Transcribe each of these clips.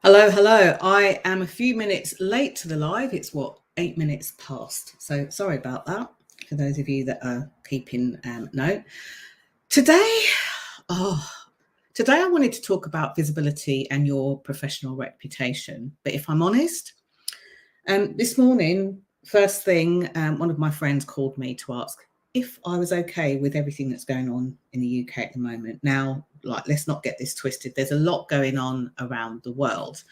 Hello, hello. I am a few minutes late to the live. It's what, 8 minutes past. So sorry about that for those of you that are keeping note. Today, oh, today I wanted to talk about visibility and your professional reputation. But if I'm honest, this morning, first thing, one of my friends called me to ask if I was okay with everything that's going on in the UK at the moment. Now, let's not get this twisted. There's a lot going on around the world.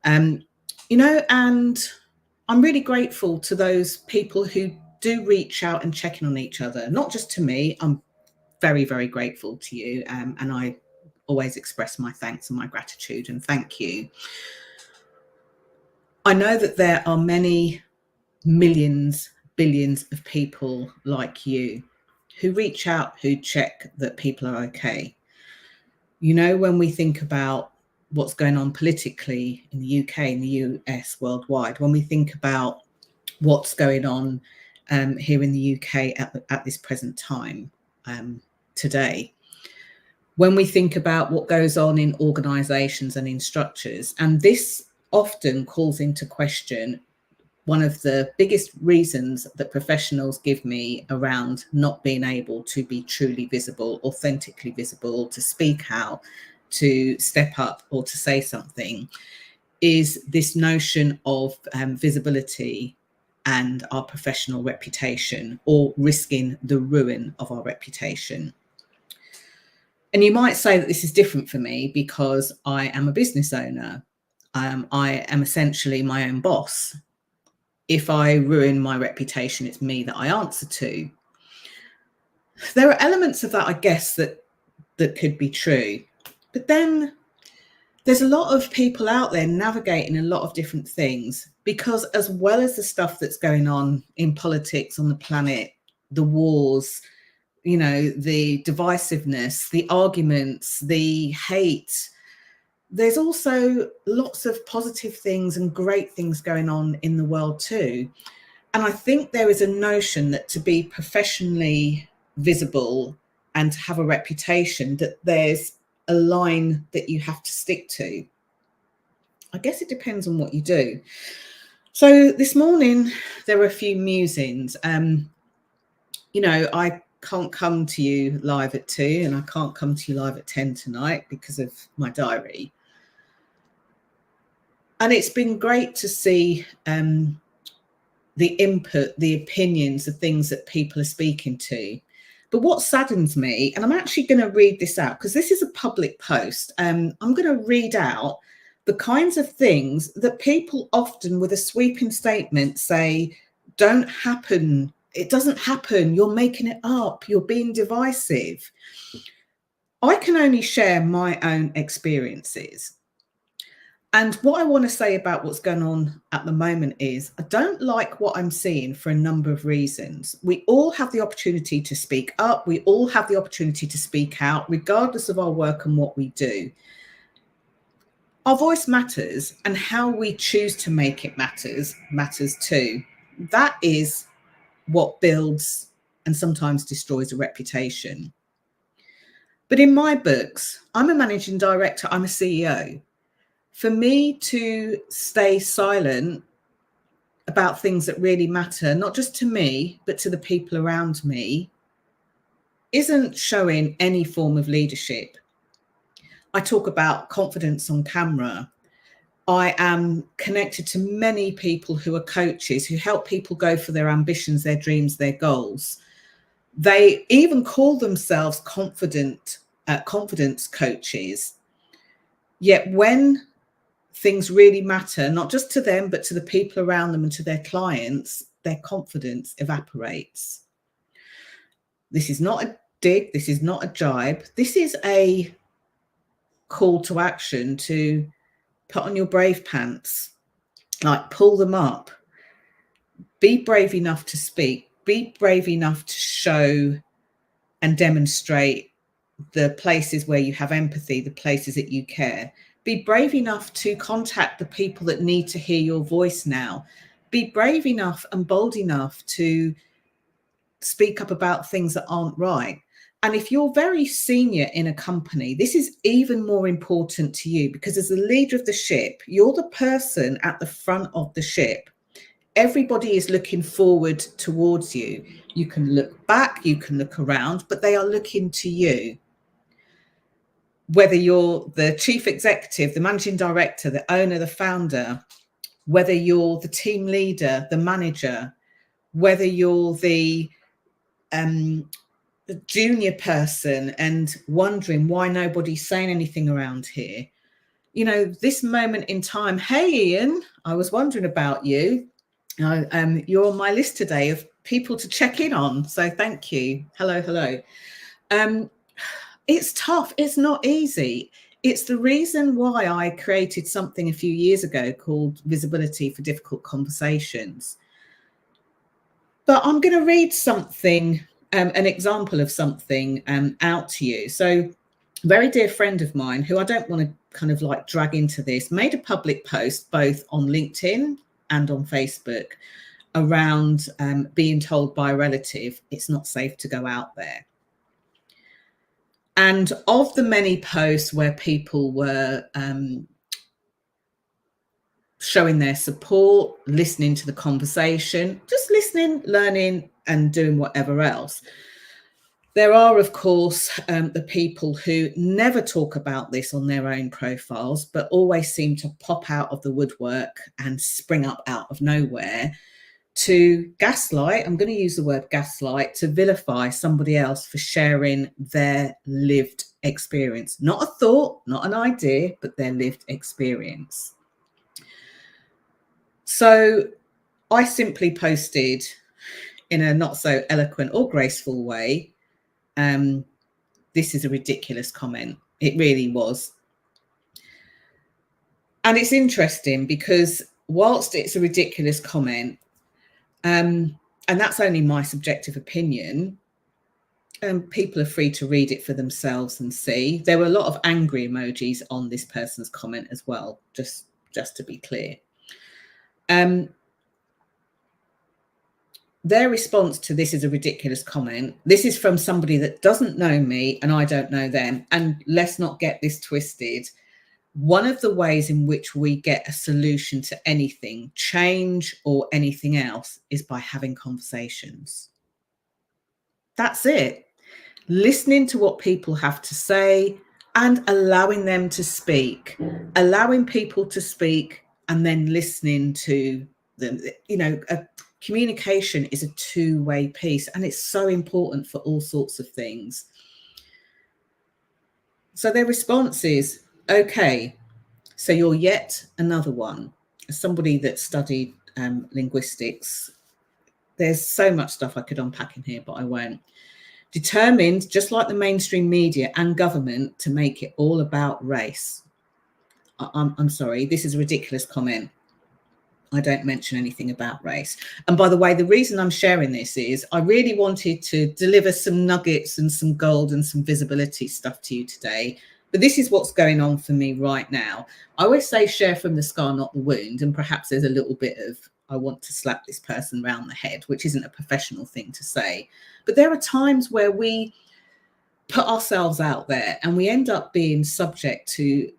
And I'm really grateful to those people who do reach out and check in on each other, not just to me. I'm very, very grateful to you. And I always express my thanks and my gratitude and thank you. I know that there are many millions, billions of people like you who reach out, who check that people are okay. When we think about what's going on politically in the UK, in the US, worldwide, when we think about what's going on here in the UK at this present time today, when we think about what goes on in organisations and in structures, and this often calls into question one of the biggest reasons that professionals give me around not being able to be truly visible, authentically visible, to speak out, to step up or to say something, is this notion of visibility and our professional reputation, or risking the ruin of our reputation. And you might say that this is different for me because I am a business owner. I am essentially my own boss. If I ruin my reputation, it's me that I answer to. There are elements of that, I guess, that could be true. But then there's a lot of people out there navigating a lot of different things, because as well as the stuff that's going on in politics on the planet, the wars, the divisiveness, the arguments, the hate, there's also lots of positive things and great things going on in the world too. And I think there is a notion that to be professionally visible and to have a reputation, that there's a line that you have to stick to. I guess it depends on what you do. So this morning, there were a few musings. I can't come to you live at 2 and I can't come to you live at 10 tonight because of my diary. And it's been great to see the input, the opinions, the things that people are speaking to. But what saddens me, and I'm actually going to read this out because this is a public post. I'm going to read out the kinds of things that people often with a sweeping statement say don't happen. It doesn't happen. You're making it up. You're being divisive. I can only share my own experiences. And what I want to say about what's going on at the moment is I don't like what I'm seeing for a number of reasons. We all have the opportunity to speak up. We all have the opportunity to speak out, regardless of our work and what we do. Our voice matters, and how we choose to make it matters too. That is what builds and sometimes destroys a reputation. But in my books, I'm a managing director, I'm a CEO. For me to stay silent about things that really matter, not just to me, but to the people around me, isn't showing any form of leadership. I talk about confidence on camera. I am connected to many people who are coaches, who help people go for their ambitions, their dreams, their goals. They even call themselves confidence coaches. Yet when things really matter, not just to them, but to the people around them and to their clients, their confidence evaporates. This is not a dig. This is not a jibe. This is a call to action to put on your brave pants, pull them up. Be brave enough to speak. Be brave enough to show and demonstrate the places where you have empathy, the places that you care. Be brave enough to contact the people that need to hear your voice now. Be brave enough and bold enough to speak up about things that aren't right. And if you're very senior in a company, this is even more important to you, because as the leader of the ship, you're the person at the front of the ship. Everybody is looking forward towards you. You can look back, you can look around, but they are looking to you. Whether you're the chief executive, the managing director, the owner, the founder, whether you're the team leader, the manager, whether you're the junior person and wondering why nobody's saying anything around here. You know, this moment in time, hey, Ian, I was wondering about you. You're on my list today of people to check in on. So thank you. Hello, hello. It's tough. It's not easy. It's the reason why I created something a few years ago called Visibility for Difficult Conversations. But I'm going to read something, an example of something out to you. So a very dear friend of mine, who I don't want to kind of like drag into this, made a public post both on LinkedIn and on Facebook around being told by a relative it's not safe to go out there. And of the many posts where people were showing their support, listening to the conversation, just listening, learning, and doing whatever else, there are, of course, the people who never talk about this on their own profiles, but always seem to pop out of the woodwork and spring up out of nowhere to gaslight. I'm going to use the word gaslight, to vilify somebody else for sharing their lived experience. Not a thought, not an idea, but their lived experience. So I simply posted in a not so eloquent or graceful way, this is a ridiculous comment. It really was. And it's interesting because whilst it's a ridiculous comment, and that's only my subjective opinion, people are free to read it for themselves and see. There were a lot of angry emojis on this person's comment as well, just to be clear. Their response to this is a ridiculous comment. This is from somebody that doesn't know me and I don't know them. And let's not get this twisted. One of the ways in which we get a solution to anything, change or anything else, is by having conversations. That's it. Listening to what people have to say and allowing them to speak, allowing people to speak and then listening to them. You know, communication is a two-way piece, and it's so important for all sorts of things. So their response is, okay, so you're yet another one. As somebody that studied linguistics, there's so much stuff I could unpack in here, but I won't. Determined, just like the mainstream media and government, to make it all about race. I'm sorry, this is a ridiculous comment. I don't mention anything about race. And by the way, the reason I'm sharing this is I really wanted to deliver some nuggets and some gold and some visibility stuff to you today. But this is what's going on for me right now. I always say share from the scar, not the wound. And perhaps there's a little bit of, I want to slap this person round the head, which isn't a professional thing to say. But there are times where we put ourselves out there and we end up being subject to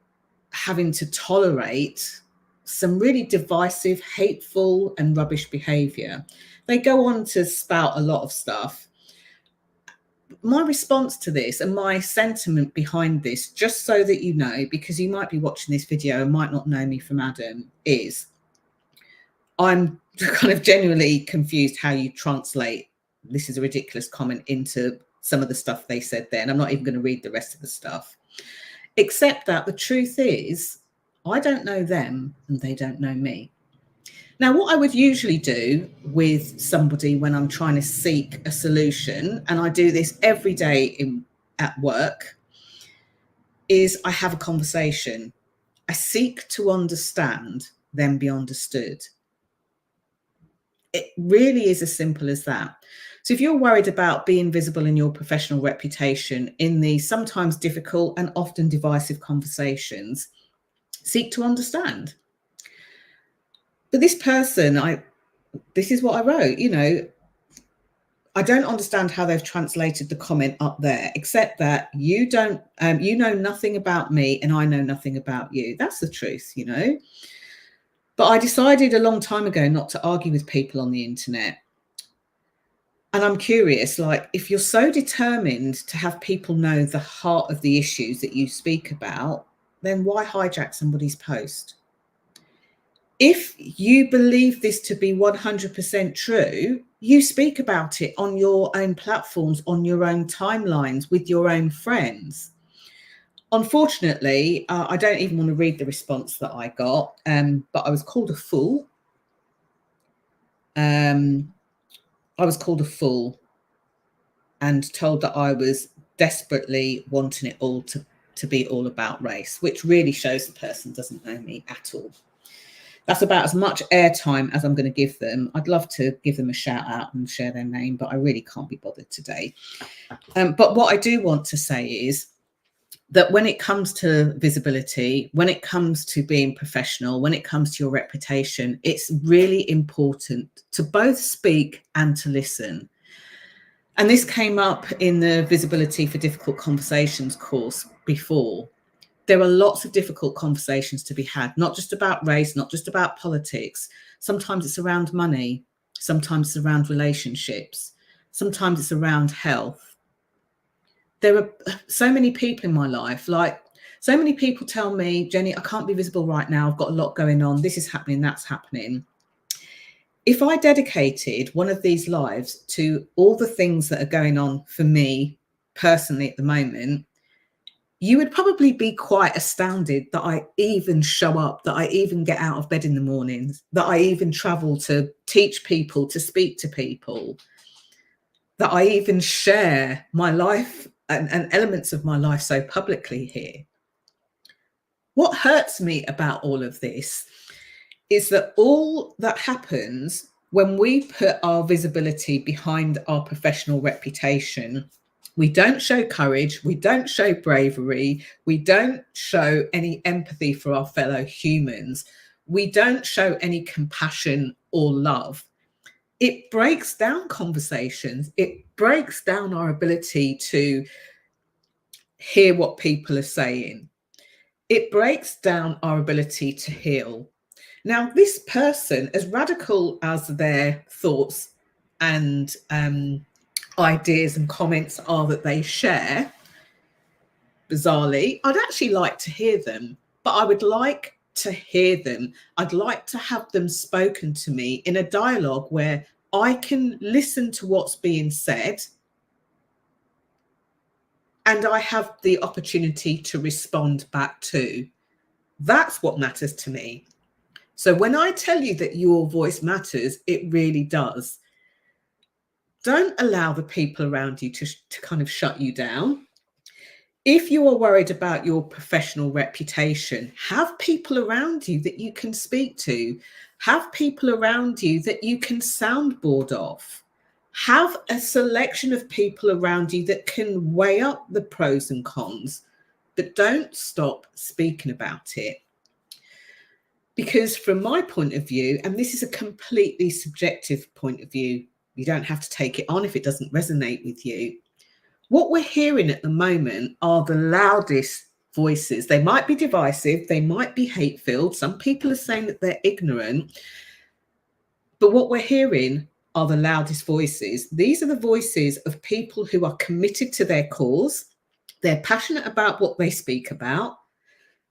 having to tolerate some really divisive, hateful and rubbish behavior. They go on to spout a lot of stuff. My response to this and my sentiment behind this, just so that you know, because you might be watching this video and might not know me from Adam, is I'm kind of genuinely confused how you translate this is a ridiculous comment into some of the stuff they said there. And I'm not even going to read the rest of the stuff, except that the truth is, I don't know them and they don't know me. Now, what I would usually do with somebody when I'm trying to seek a solution, and I do this every day at work, is I have a conversation. I seek to understand, then be understood. It really is as simple as that. So if you're worried about being visible in your professional reputation in the sometimes difficult and often divisive conversations, seek to understand. But this person, this is what I wrote, you know, I don't understand how they've translated the comment up there, except that you don't, you know nothing about me and I know nothing about you. That's the truth, you know. But I decided a long time ago not to argue with people on the internet. And I'm curious, like, if you're so determined to have people know the heart of the issues that you speak about, then why hijack somebody's post? If you believe this to be 100% true, you speak about it on your own platforms, on your own timelines, with your own friends. Unfortunately, I don't even want to read the response that I got, but I was called a fool. I was called a fool and told that I was desperately wanting it all to be all about race, which really shows the person doesn't know me at all. That's about as much airtime as I'm going to give them. I'd love to give them a shout out and share their name, but I really can't be bothered today. But what I do want to say is that when it comes to visibility, when it comes to being professional, when it comes to your reputation, it's really important to both speak and to listen. And this came up in the Visibility for Difficult Conversations course before. There are lots of difficult conversations to be had, not just about race, not just about politics. Sometimes it's around money. Sometimes it's around relationships. Sometimes it's around health. There are so many people in my life, like so many people tell me, Jenny, I can't be visible right now. I've got a lot going on. This is happening, that's happening. If I dedicated one of these lives to all the things that are going on for me personally at the moment, you would probably be quite astounded that I even show up, that I even get out of bed in the mornings, that I even travel to teach people, to speak to people, that I even share my life and elements of my life so publicly here. What hurts me about all of this is that all that happens when we put our visibility behind our professional reputation, we don't show courage, we don't show bravery, we don't show any empathy for our fellow humans, we don't show any compassion or love. It breaks down conversations, it breaks down our ability to hear what people are saying. It breaks down our ability to heal. Now, this person, as radical as their thoughts and ideas and comments are that they share, bizarrely, I'd actually like to hear them, but I would like to hear them. I'd like to have them spoken to me in a dialogue where I can listen to what's being said and I have the opportunity to respond back to. That's what matters to me. So when I tell you that your voice matters, it really does. Don't allow the people around you to kind of shut you down. If you are worried about your professional reputation, have people around you that you can speak to. Have people around you that you can soundboard off. Have a selection of people around you that can weigh up the pros and cons, but don't stop speaking about it. Because from my point of view, and this is a completely subjective point of view, you don't have to take it on if it doesn't resonate with you. What we're hearing at the moment are the loudest voices. They might be divisive, they might be hate-filled. Some people are saying that they're ignorant. But what we're hearing are the loudest voices. These are the voices of people who are committed to their cause. They're passionate about what they speak about.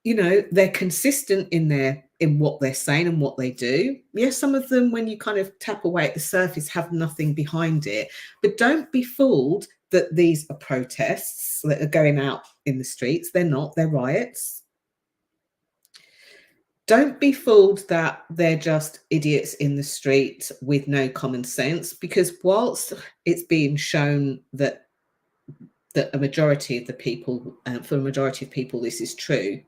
You know, they're consistent in what they're saying and what they do. Yes, some of them, when you kind of tap away at the surface, have nothing behind it. But don't be fooled that these are protests that are going out in the streets. They're not, they're riots. Don't be fooled that they're just idiots in the street with no common sense, because whilst it's being shown that a majority of the people, for a majority of people, this is true,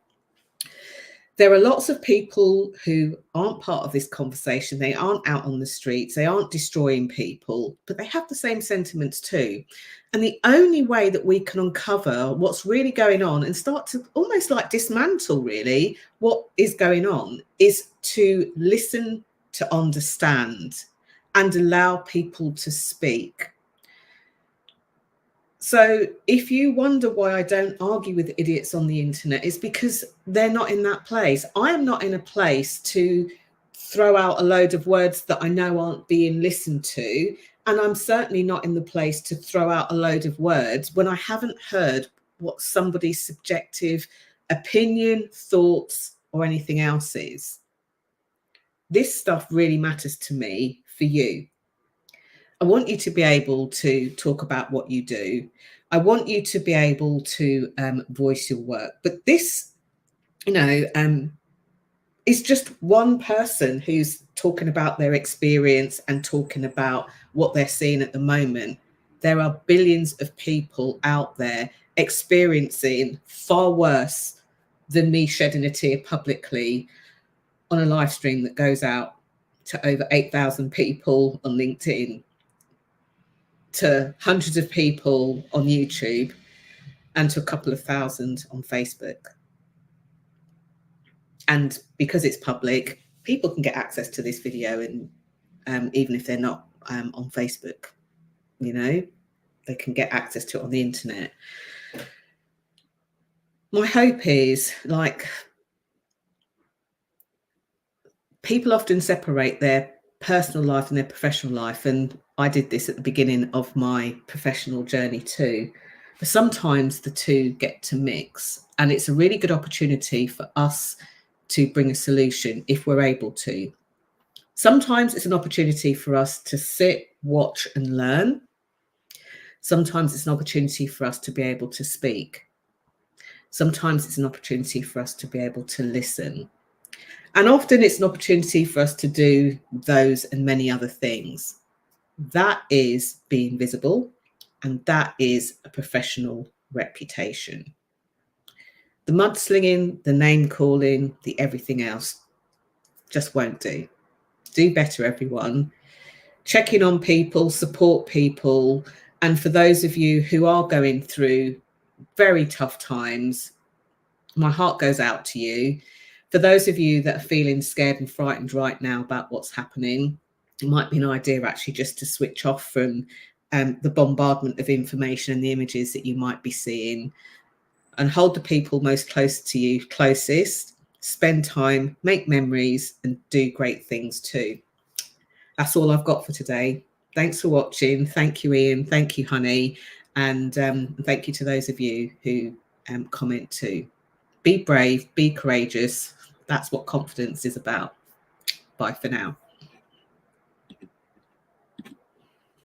there are lots of people who aren't part of this conversation. They aren't out on the streets. They aren't destroying people, but they have the same sentiments too. And the only way that we can uncover what's really going on and start to almost like dismantle really what is going on is to listen, to understand, and allow people to speak. So if you wonder why I don't argue with idiots on the internet, it's because they're not in that place. I am not in a place to throw out a load of words that I know aren't being listened to. And I'm certainly not in the place to throw out a load of words when I haven't heard what somebody's subjective opinion, thoughts, or anything else is. This stuff really matters to me for you. I want you to be able to talk about what you do. I want you to be able to voice your work. But this, is just one person who's talking about their experience and talking about what they're seeing at the moment. There are billions of people out there experiencing far worse than me shedding a tear publicly on a live stream that goes out to over 8,000 people on LinkedIn, to hundreds of people on YouTube, and to a couple of thousand on Facebook. And because it's public, people can get access to this video, and even if they're not on Facebook, they can get access to it on the internet. My hope is, people often separate their personal life and their professional life, and I did this at the beginning of my professional journey too. But sometimes the two get to mix, and it's a really good opportunity for us to bring a solution if we're able to. Sometimes it's an opportunity for us to sit, watch, and learn. Sometimes it's an opportunity for us to be able to speak. Sometimes it's an opportunity for us to be able to listen. And often it's an opportunity for us to do those and many other things. That is being visible, and that is a professional reputation. The mudslinging, the name calling, the everything else just won't do. Do better, everyone. Check in on people, support people. And for those of you who are going through very tough times, my heart goes out to you. For those of you that are feeling scared and frightened right now about what's happening, it might be an idea actually just to switch off from the bombardment of information and the images that you might be seeing, and hold the people most close to you closest. Spend time, make memories, and do great things too. That's all I've got for today. Thanks for watching. Thank you, Ian. Thank you, Honey. And thank you to those of you who comment too. Be brave, be courageous. That's what confidence is about. Bye for now.